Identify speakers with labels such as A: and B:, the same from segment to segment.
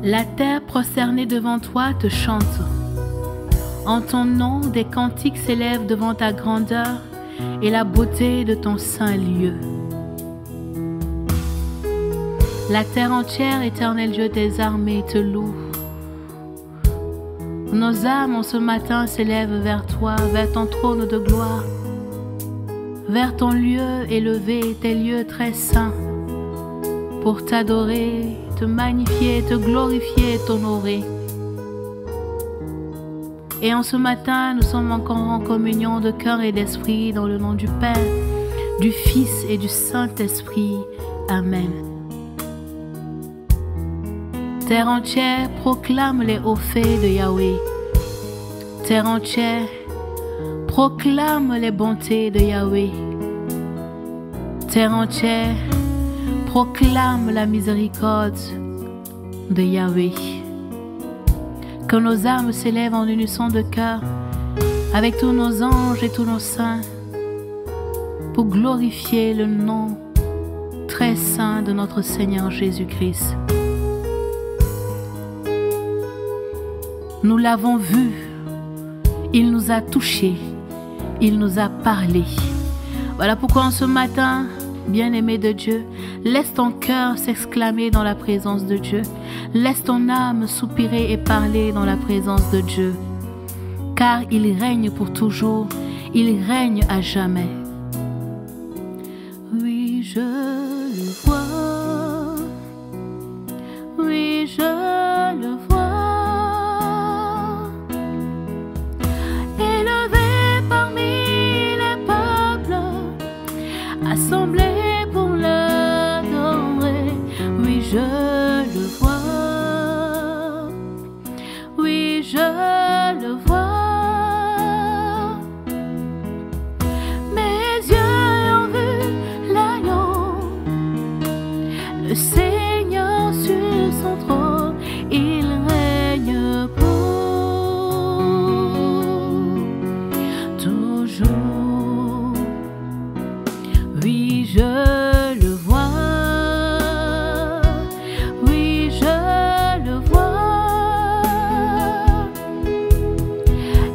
A: La terre prosternée devant toi te chante. En ton nom, des cantiques s'élèvent devant ta grandeur et la beauté de ton saint lieu. La terre entière, éternel Dieu des armées, te loue. Nos âmes en ce matin s'élèvent vers toi, vers ton trône de gloire, vers ton lieu élevé, tes lieux très saints, pour t'adorer, te magnifier, te glorifier et t'honorer. Et en ce matin, nous sommes encore en communion de cœur et d'esprit dans le nom du Père, du Fils et du Saint-Esprit. Amen. Terre entière, proclame les hauts faits de Yahweh. Terre entière, proclame les bontés de Yahweh. Terre entière, proclame la miséricorde de Yahweh. Que nos âmes s'élèvent en unisson de cœur avec tous nos anges et tous nos saints pour glorifier le nom très saint de notre Seigneur Jésus-Christ. Nous l'avons vu, il nous a touchés, il nous a parlé. Voilà pourquoi en ce matin, bien-aimé de Dieu, laisse ton cœur s'exclamer dans la présence de Dieu. Laisse ton âme soupirer et parler dans la présence de Dieu. Car il règne pour toujours, il règne à jamais. Oui, je le vois. Oui, je le vois. Élevé parmi les peuples, assemblés pour l'adorer. Oui, je le vois. Oui, je le vois. Mes yeux ont vu l'agneau, le Seigneur sur son trône, il règne pour toujours. Oui, je le vois. Oui, je le vois.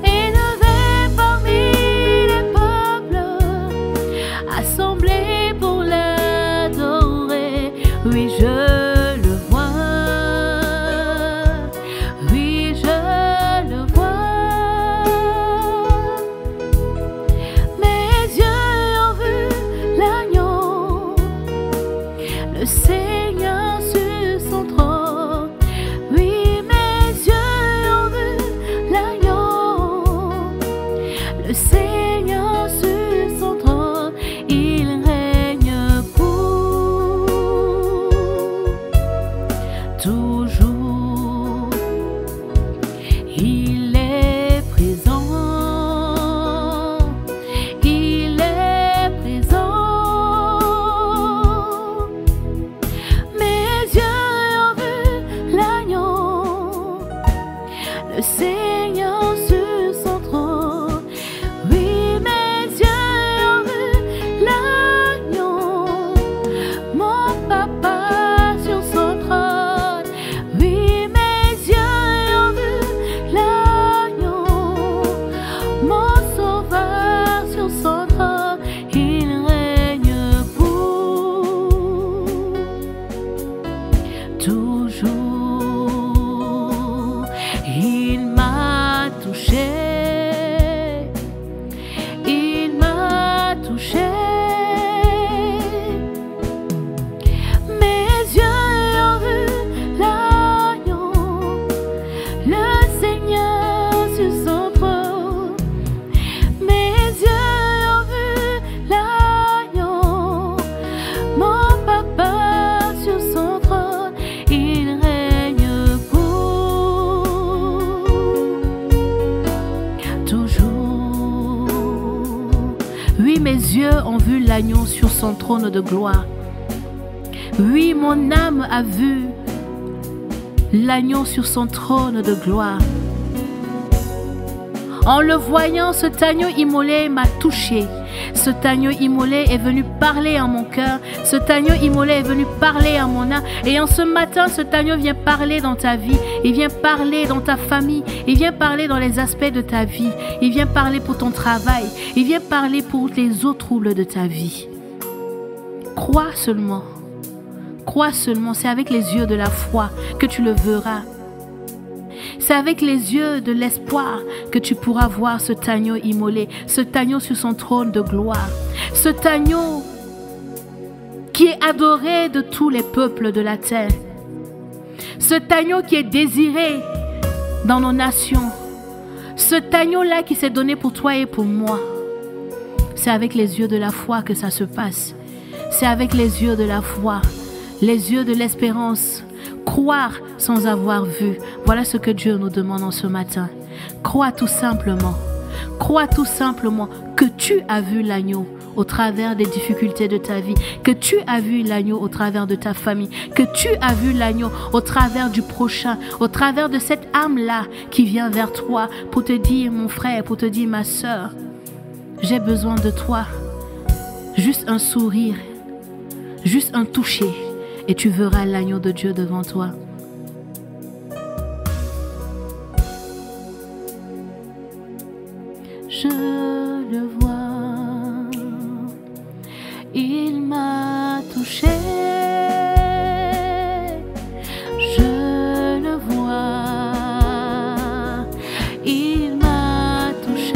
A: Élevé parmi les peuples, assemblés pour l'adorer. Oui, je le vois. Oui, je le vois. Mes yeux ont vu l'agneau, le Seigneur sur son trône. Oui, mes yeux ont vu l'agneau, le Seigneur sur son trône. Il règne pour toujours. Il est présent. Il est présent. Mes yeux ont vu l'agneau, le Seigneur sur son trône. Oui, mes yeux ont vu l'agneau, mon papa sur son trône. Oui, mes yeux ont vu l'agneau, mon sauveur sur son trône. Il règne pour toujours. Il m'a touché, il m'a touché. Mes yeux ont vu l'agneau, le Seigneur sur son trône. Mes yeux ont vu l'agneau, mon papa sur son trône. Il règne pour toujours. Oui, mes yeux ont vu l'agneau sur son trône de gloire. Oui, mon âme a vu l'agneau sur son trône de gloire. En le voyant, cet agneau immolé m'a touché. Cet agneau immolé est venu parler à mon cœur. Cet agneau immolé est venu parler à mon âme. Et en ce matin, cet agneau vient parler dans ta vie. Il vient parler dans ta famille. Il vient parler dans les aspects de ta vie. Il vient parler pour ton travail. Il vient parler pour les autres troubles de ta vie. Crois seulement. Crois seulement. C'est avec les yeux de la foi que tu le verras. C'est avec les yeux de l'espoir que tu pourras voir cet agneau immolé, cet agneau sur son trône de gloire, cet agneau qui est adoré de tous les peuples de la terre, cet agneau qui est désiré dans nos nations, cet agneau-là qui s'est donné pour toi et pour moi. C'est avec les yeux de la foi que ça se passe. C'est avec les yeux de la foi, les yeux de l'espérance. Croire sans avoir vu. Voilà ce que Dieu nous demande en ce matin. Crois tout simplement. Crois tout simplement que tu as vu l'agneau au travers des difficultés de ta vie, que tu as vu l'agneau au travers de ta famille, que tu as vu l'agneau au travers du prochain, au travers de cette âme-là qui vient vers toi pour te dire, mon frère, pour te dire, ma sœur, j'ai besoin de toi. Juste un sourire, juste un toucher. Et tu verras l'agneau de Dieu devant toi. Je le vois, il m'a touché. Je le vois, il m'a touché.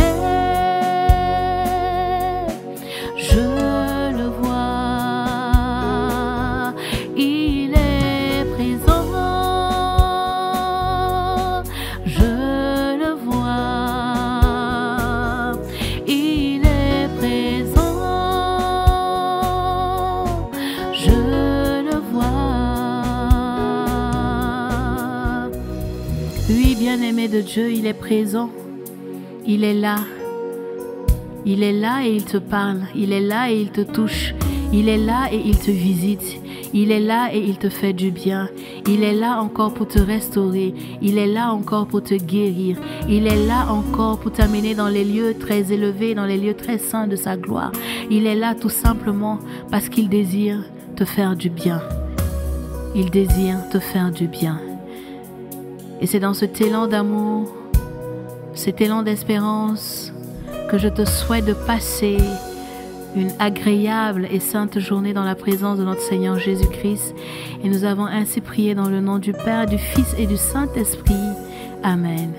A: Je le vois, il est présent. Je le vois, il est présent. Je le vois. Oui, bien-aimé de Dieu, il est présent. Il est là. Il est là et il te parle. Il est là et il te touche. Il est là et il te visite. Il est là et il te fait du bien. Il est là encore pour te restaurer. Il est là encore pour te guérir. Il est là encore pour t'amener dans les lieux très élevés, dans les lieux très saints de sa gloire. Il est là tout simplement parce qu'il désire te faire du bien. Il désire te faire du bien. Et c'est dans cet élan d'amour, cet élan d'espérance que je te souhaite de passer une agréable et sainte journée dans la présence de notre Seigneur Jésus-Christ. Et nous avons ainsi prié dans le nom du Père, du Fils et du Saint-Esprit. Amen.